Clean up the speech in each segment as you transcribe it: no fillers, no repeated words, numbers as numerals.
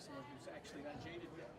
someone who's actually not jaded yet.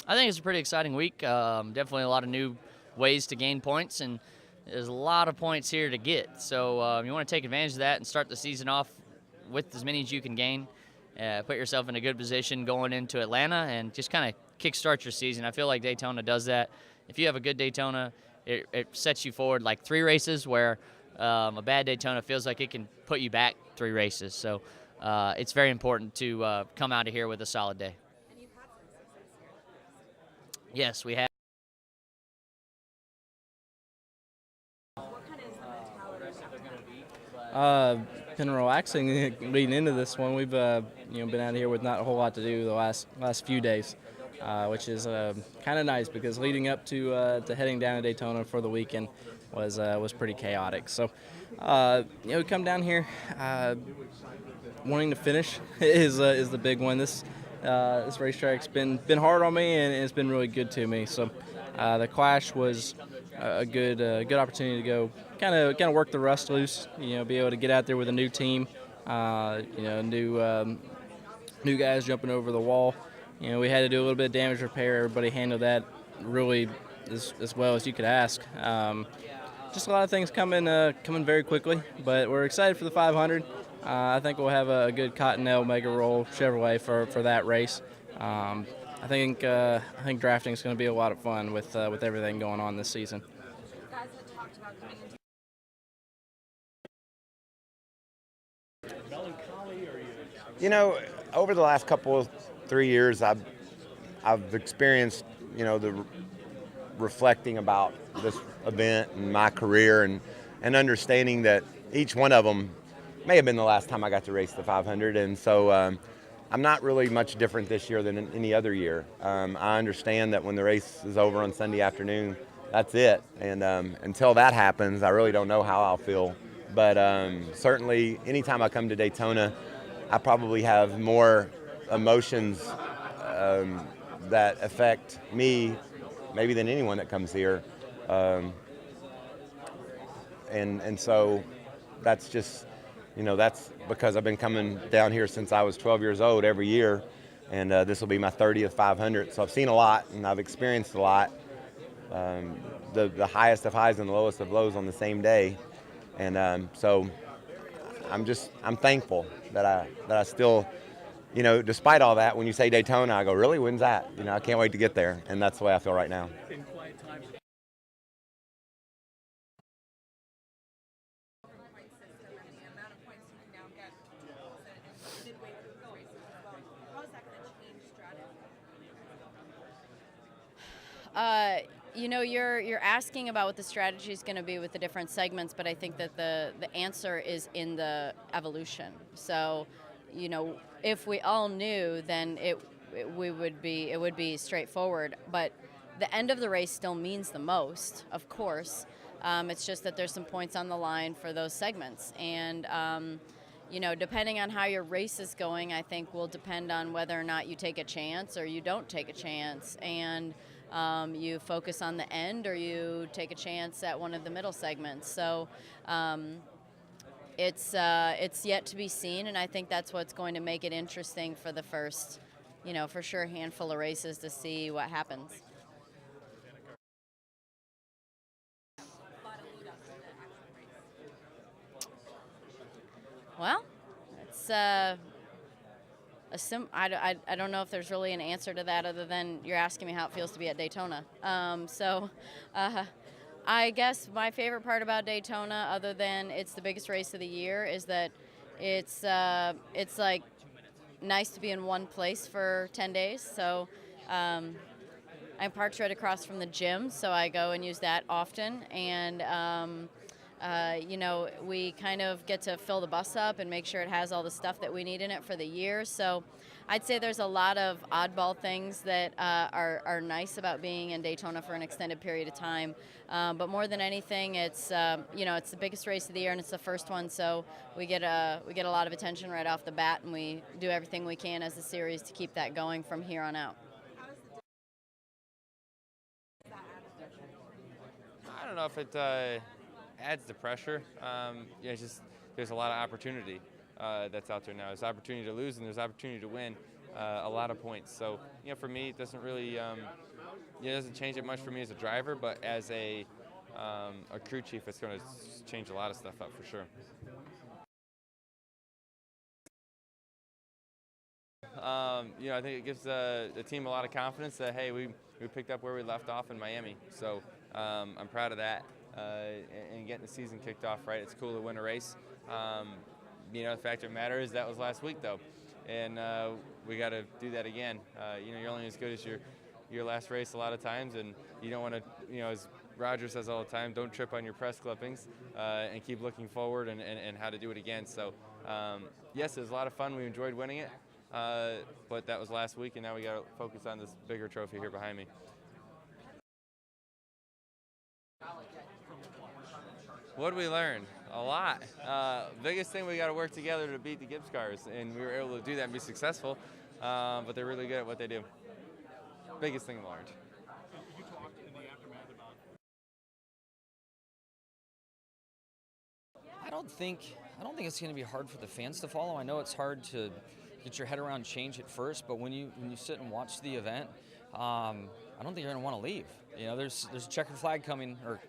I think it's a pretty exciting week. Definitely a lot of new ways to gain points, and there's a lot of points here to get. So you want to take advantage of that and start the season off with as many as you can gain. Put yourself in a good position going into Atlanta and just kind of kickstart your season. I feel like Daytona does that. If you have a good Daytona, it sets you forward like 3 races, where a bad Daytona feels like it can put you back 3 races. So it's very important to come out of here with a solid day. And you've had some success here. Yes, we have. What kind of is the mentality? Been relaxing leading into this one. We've been out here with not a whole lot to do the last few days, which is kind of nice, because leading up to heading down to Daytona for the weekend was pretty chaotic. So we come down here wanting to finish is the big one. This racetrack's been hard on me, and it's been really good to me. So the Clash was a good opportunity to go kind of work the rust loose. Be able to get out there with a new team, new guys jumping over the wall. We had to do a little bit of damage repair. Everybody handled that really as well as you could ask. Just a lot of things coming very quickly, but we're excited for the 500. I think we'll have a good Cottonelle Mega Roll Chevrolet for that race. I think drafting is going to be a lot of fun with everything going on this season. Guys had talked about coming into Over the last couple of 3 years, I've experienced, the reflecting about this event and my career, and understanding that each one of them may have been the last time I got to race the 500, and so I'm not really much different this year than any other year. I understand that when the race is over on Sunday afternoon, that's it, and until that happens, I really don't know how I'll feel. But certainly, anytime I come to Daytona, I probably have more emotions that affect me maybe than anyone that comes here. And so that's just, that's because I've been coming down here since I was 12 years old every year, and this will be my 30th 500. So I've seen a lot, and I've experienced a lot, the highest of highs and the lowest of lows on the same day. And so I'm thankful that I still, despite all that, when you say Daytona, I go, really, when's that? I can't wait to get there, and that's the way I feel right now. In quiet time. point system and the amount of points you can now get midway through the races as well. How is that going to change strategy? You're asking about what the strategy is going to be with the different segments, but I think that the answer is in the evolution. So, if we all knew, then it would be straightforward. But the end of the race still means the most, of course. It's just that there's some points on the line for those segments, and depending on how your race is going, I think will depend on whether or not you take a chance or you don't take a chance, and you focus on the end or you take a chance at one of the middle segments. So it's yet to be seen, and I think that's what's going to make it interesting for the first, for sure, handful of races to see what happens. Well, it's a I don't know if there's really an answer to that other than you're asking me how it feels to be at Daytona. I guess my favorite part about Daytona, other than it's the biggest race of the year, is that it's like nice to be in one place for 10 days. So I'm parked right across from the gym, so I go and use that often. And we kind of get to fill the bus up and make sure it has all the stuff that we need in it for the year. So I'd say there's a lot of oddball things that are nice about being in Daytona for an extended period of time. But more than anything, it's it's the biggest race of the year and it's the first one, so we get a lot of attention right off the bat, and we do everything we can as a series to keep that going from here on out. I don't know if it adds the pressure. It's just there's a lot of opportunity that's out there now. There's opportunity to lose and there's opportunity to win a lot of points. So for me, it doesn't really it doesn't change it much for me as a driver, but as a crew chief, it's going to change a lot of stuff up for sure. I think it gives the team a lot of confidence that, hey, we picked up where we left off in Miami. So I'm proud of that and getting the season kicked off right. It's cool to win a race. The fact of the matter is that was last week, though, and we got to do that again. You're only as good as your last race a lot of times, and you don't want to, as Roger says all the time, don't trip on your press clippings and keep looking forward and how to do it again. So, yes, it was a lot of fun. We enjoyed winning it. But that was last week, and now we got to focus on this bigger trophy here behind me. What did we learn? A lot. Biggest thing, we got to work together to beat the Gibbs cars, and we were able to do that and be successful. But they're really good at what they do. Biggest thing we learned. You talked in the aftermath about. I don't think it's going to be hard for the fans to follow. I know it's hard to get your head around change at first, but when you sit and watch the event, I don't think you're going to want to leave. There's a checkered flag coming, or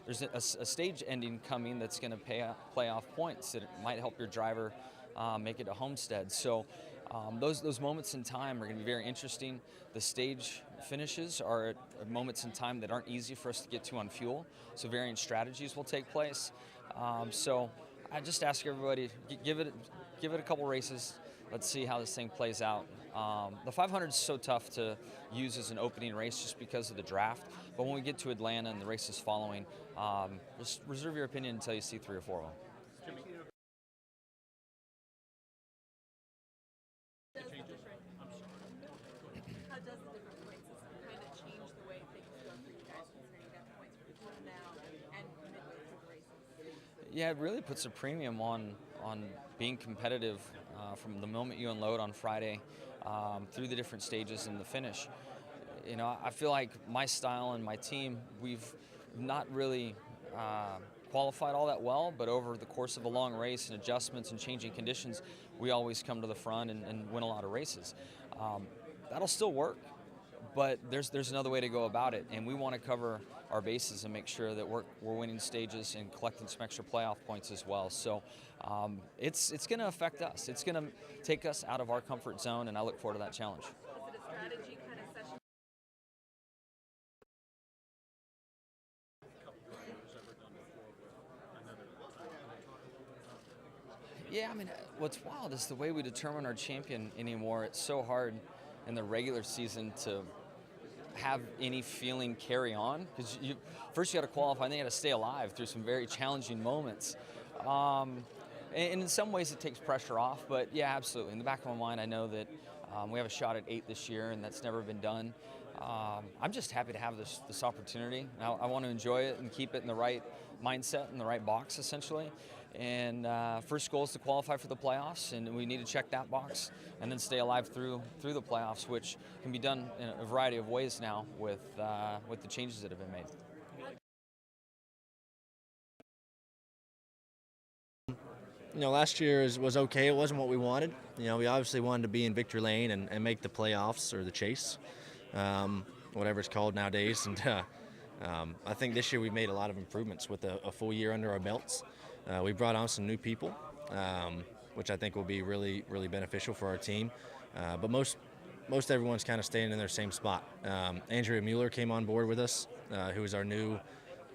there's a stage ending coming that's going to play off points that might help your driver make it to Homestead. So those moments in time are going to be very interesting. The stage finishes are at moments in time that aren't easy for us to get to on fuel, so varying strategies will take place. So I just ask everybody, give it a couple races. Let's see how this thing plays out. The 500 is so tough to use as an opening race just because of the draft. But when we get to Atlanta and the races following, just reserve your opinion until you see 3 or 4 of them. How does the different point system kind of change the way things go for you guys, considering you have points for the team now and midway through the races? Yeah, it really puts a premium on being competitive from the moment you unload on Friday through the different stages and the finish. I feel like my style and my team, we've not really qualified all that well, but over the course of a long race and adjustments and changing conditions, we always come to the front and win a lot of races. That'll still work, but there's another way to go about it, and we want to cover our bases and make sure that we're winning stages and collecting some extra playoff points as well. So it's going to affect us. It's going to take us out of our comfort zone, and I look forward to that challenge. Is it a strategy kind of session? Yeah, what's wild is the way we determine our champion anymore. It's so hard in the regular season to have any feeling carry on, because first you got to qualify, and then you got to stay alive through some very challenging moments. And in some ways it takes pressure off, but yeah, absolutely. In the back of my mind, I know that we have a shot at 8 this year, and that's never been done. I'm just happy to have this opportunity. I want to enjoy it and keep it in the right mindset, in the right box, essentially. And first goal is to qualify for the playoffs, and we need to check that box and then stay alive through the playoffs, which can be done in a variety of ways now with the changes that have been made. Last year was okay. It wasn't what we wanted. We obviously wanted to be in victory lane and make the playoffs or the chase, whatever it's called nowadays. And I think this year we made a lot of improvements with a full year under our belts. We brought on some new people, which I think will be really, really beneficial for our team. but most everyone's kind of staying in their same spot. Andrea Mueller came on board with us, who is our new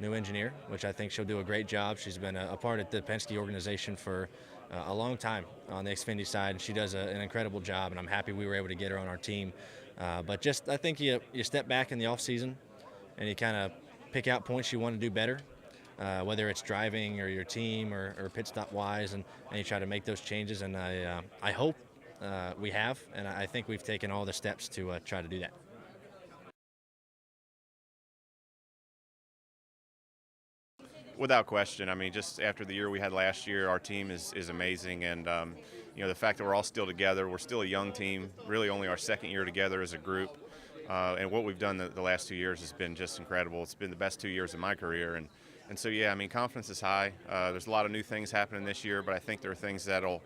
engineer, which I think she'll do a great job. She's been a part of the Penske organization for a long time on the Xfinity side, and she does an incredible job, and I'm happy we were able to get her on our team. But just I think you step back in the off season and you kind of pick out points you want to do better, whether it's driving or your team or pit stop wise, and you try to make those changes. And I hope we have, and I think we've taken all the steps to try to do that. Without question. I mean, just after the year we had last year, our team is amazing. And, the fact that we're all still together, we're still a young team, really only our second year together as a group. And what we've done the last 2 years has been just incredible. It's been the best 2 years of my career. And so, yeah, I mean, confidence is high. There's a lot of new things happening this year, but I think there are things that'll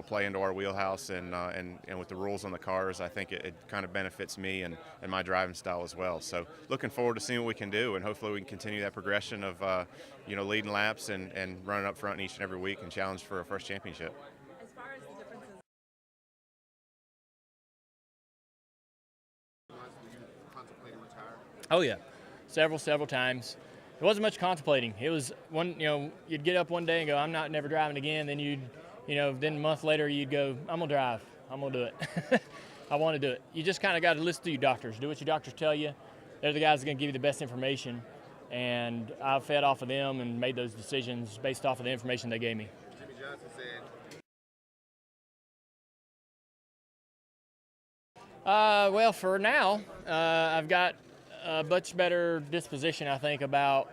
play into our wheelhouse. And with the rules on the cars, I think it kind of benefits me and my driving style as well. So looking forward to seeing what we can do, and hopefully we can continue that progression of, leading laps and running up front each and every week and challenge for a first championship. As far as the differences. Oh yeah, several times. It wasn't much contemplating. It was one, you'd get up one day and go, I'm never driving again. Then then a month later you'd go, I'm gonna drive. I'm gonna do it. I want to do it. You just kind of got to listen to your doctors. Do what your doctors tell you. They're the guys that are gonna give you the best information. And I fed off of them and made those decisions based off of the information they gave me. Jimmy Johnson said, Well, for now, I've got a much better disposition, I think, about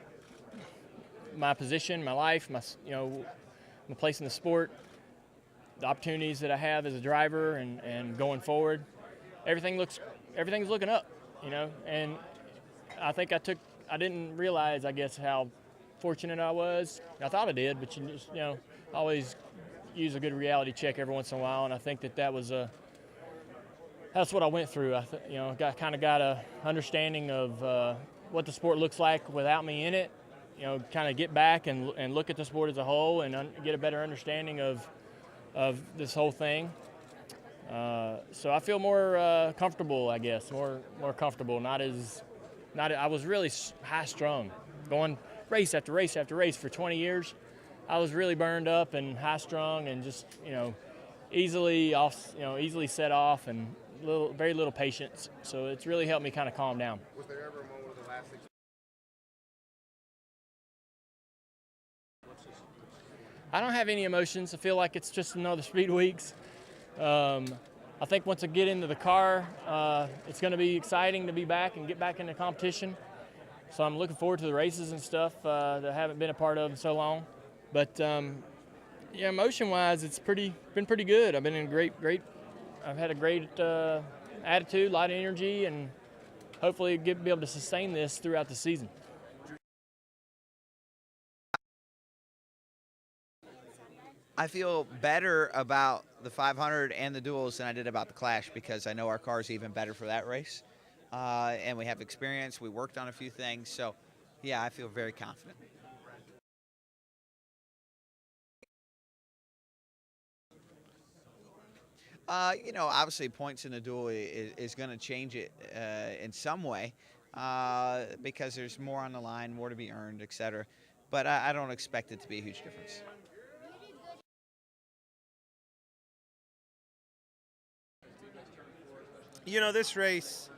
my position, my life, my place in the sport, the opportunities that I have as a driver, and going forward. Everything's looking up, and I think I didn't realize, I guess, how fortunate I was. I thought I did, but you just, always use a good reality check every once in a while, and I think that's what I went through. I got a understanding of what the sport looks like without me in it. Kind of get back and look at the sport as a whole and get a better understanding of this whole thing. So I feel more comfortable, I guess, more comfortable. I was really high strung, going race after race after race for 20 years. I was really burned up and high strung and just, easily set off and very little patience. So it's really helped me kind of calm down. was there ever a moment of the last 6 I don't have any emotions. I feel like it's just another Speed Weeks. I think once I get into the car, it's going to be exciting to be back and get back into competition. So I'm looking forward to the races and stuff that I haven't been a part of in so long. But emotion-wise, it's been pretty good. I've been in I've had a great attitude, a lot of energy, and hopefully be able to sustain this throughout the season. I feel better about the 500 and the duels than I did about the Clash, because I know our car is even better for that race. And we have experience. We worked on a few things. So, yeah, I feel very confident. Obviously points in the duel is going to change it in some way because there's more on the line, more to be earned, et cetera. But I don't expect it to be a huge difference. This race,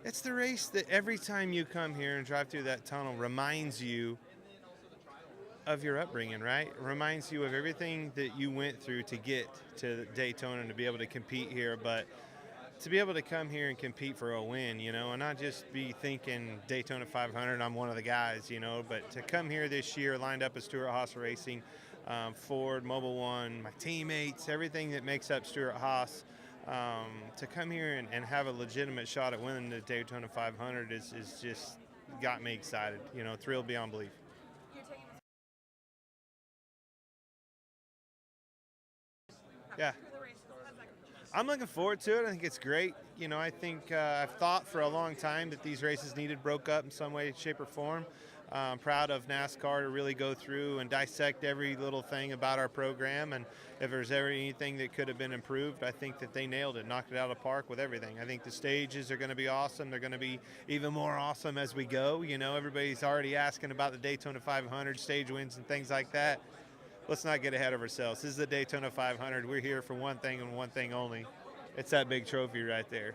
it's the race that every time you come here and drive through that tunnel reminds you of your upbringing, right? Reminds you of everything that you went through to get to Daytona and to be able to compete here, but to be able to come here and compete for a win, and not just be thinking Daytona 500, I'm one of the guys, but to come here this year lined up as Stewart Haas Racing, Ford, Mobil 1, my teammates, everything that makes up Stewart Haas, to come here and have a legitimate shot at winning the Daytona 500 is just got me excited, thrilled beyond belief. Yeah. I'm looking forward to it. I think it's great. I think I've thought for a long time that these races needed broke up in some way, shape, or form. Proud of NASCAR to really go through and dissect every little thing about our program, and if there's ever anything that could have been improved, I think that they nailed it, knocked it out of the park with everything. I think the stages are going to be awesome. They're going to be even more awesome as we go. You know, everybody's already asking about the Daytona 500 stage wins and things like that. Let's not get ahead of ourselves. This is the Daytona 500. We're here for one thing and one thing only. It's that big trophy right there.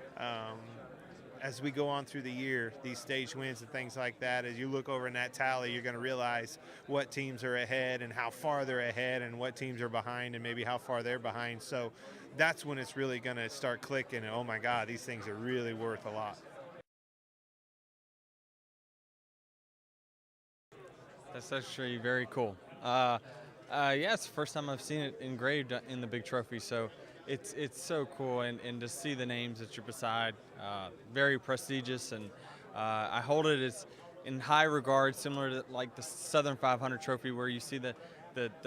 As we go on through the year, these stage wins and things like that, as you look over in that tally, you're going to realize what teams are ahead and how far they're ahead and what teams are behind and maybe how far they're behind. So that's when it's really going to start clicking and, oh my God, these things are really worth a lot. That's actually very cool. Yeah, it's the first time I've seen it engraved in the big trophy, so it's so cool, and to see the names that you're beside, very prestigious, and I hold it as in high regard, similar to like the Southern 500 trophy, where you see the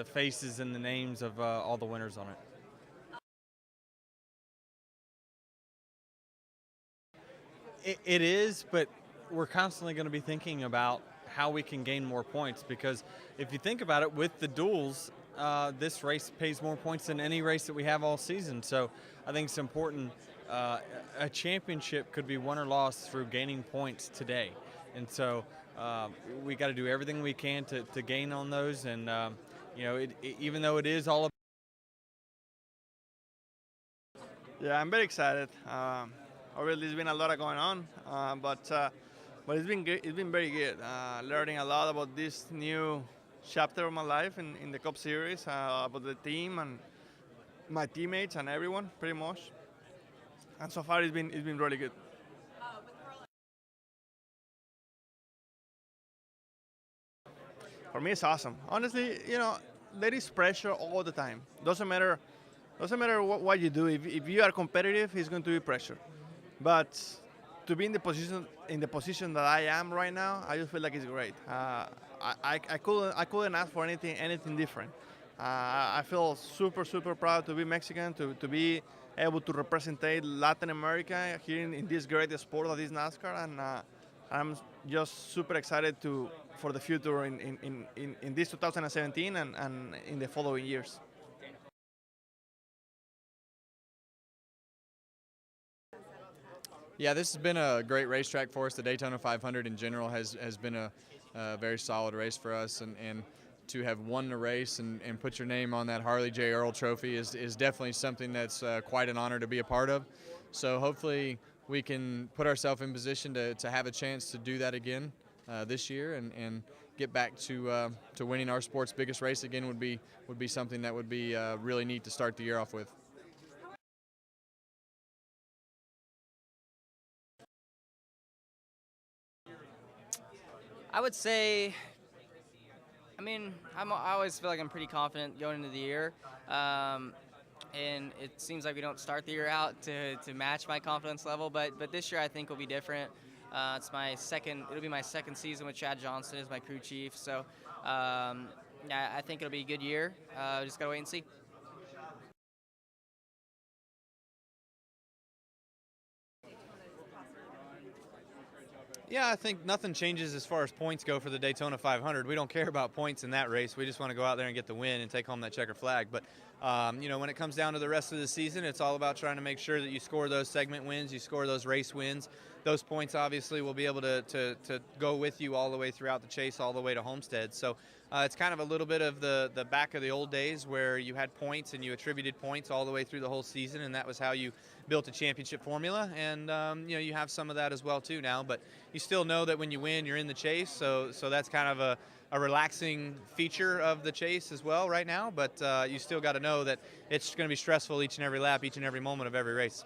faces and the names of all the winners on it. It is, but we're constantly going to be thinking about how we can gain more points, because if you think about it, with the duels, this race pays more points than any race that we have all season. So I think it's important. A championship could be won or lost through gaining points today. And so we got to do everything we can to gain on those. And, you know, even though it is all about. Yeah, I'm very excited. Obviously, there's been a lot going on, but it's been good. It's been very good. Learning a lot about this new chapter of my life in the Cup Series, about the team and my teammates and everyone, pretty much. And so far, it's been really good. For me, it's awesome. Honestly, you know, there is pressure all the time. Doesn't matter what you do. If you are competitive, it's going to be pressure. But to be in the position that I am right now, I just feel like it's great. I couldn't ask for anything different. I feel super proud to be Mexican, to be able to represent Latin America here in this great sport that is NASCAR, and I'm just super excited for the future in this 2017 and in the following years. Yeah, this has been a great racetrack for us. The Daytona 500 in general has been a very solid race for us, and to have won the race and put your name on that Harley J. Earl trophy is definitely something that's quite an honor to be a part of. So hopefully we can put ourselves in position to have a chance to do that again this year, and get back to winning our sport's biggest race again would be something that would be really neat to start the year off with. I would say, I mean, I always feel like I'm pretty confident going into the year. And it seems like we don't start the year out to match my confidence level, but this year I think will be different. It'll be my second season with Chad Johnson as my crew chief. So yeah, I think it'll be a good year. Just gotta wait and see. Yeah, I think nothing changes as far as points go for the Daytona 500. We don't care about points in that race. We just want to go out there and get the win and take home that checkered flag. But, you know, when it comes down to the rest of the season, it's all about trying to make sure that you score those segment wins, you score those race wins. Those points obviously will be able to go with you all the way throughout the chase, all the way to Homestead. So it's kind of a little bit of the back of the old days where you had points and you attributed points all the way through the whole season, and that was how you built a championship formula. And you know, you have some of that as well too now, but you still know that when you win, you're in the chase. So that's kind of a relaxing feature of the chase as well right now. But you still got to know that it's going to be stressful each and every lap, each and every moment of every race.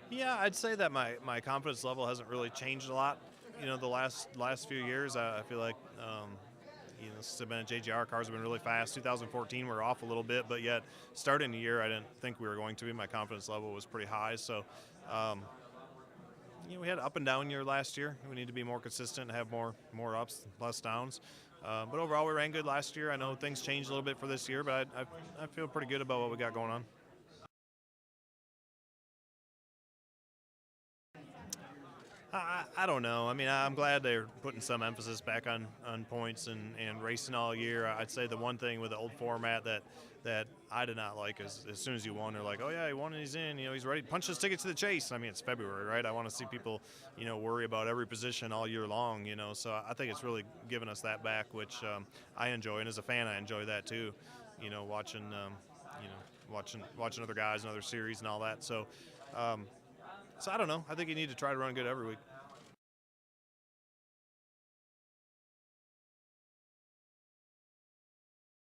Yeah, I'd say that my confidence level hasn't really changed a lot. You know, the last few years, I feel like, you know, since I've been at JGR, cars have been really fast. 2014, we were off a little bit, but yet starting the year, I didn't think we were going to be. My confidence level was pretty high. So, you know, we had an up and down year last year. We need to be more consistent, have more ups, less downs. But overall, we ran good last year. I know things changed a little bit for this year, but I feel pretty good about what we got going on. I don't know. I mean, I'm glad they're putting some emphasis back on points and racing all year. I'd say the one thing with the old format that I did not like is as soon as you won, they're like, oh yeah, he won and he's in. You know, he's ready. Punch his ticket to the chase. I mean, it's February, right? I want to see people, you know, worry about every position all year long. You know, so I think it's really given us that back, which I enjoy, and as a fan, I enjoy that too. You know, watching other guys and other series and all that. So I don't know. I think you need to try to run good every week.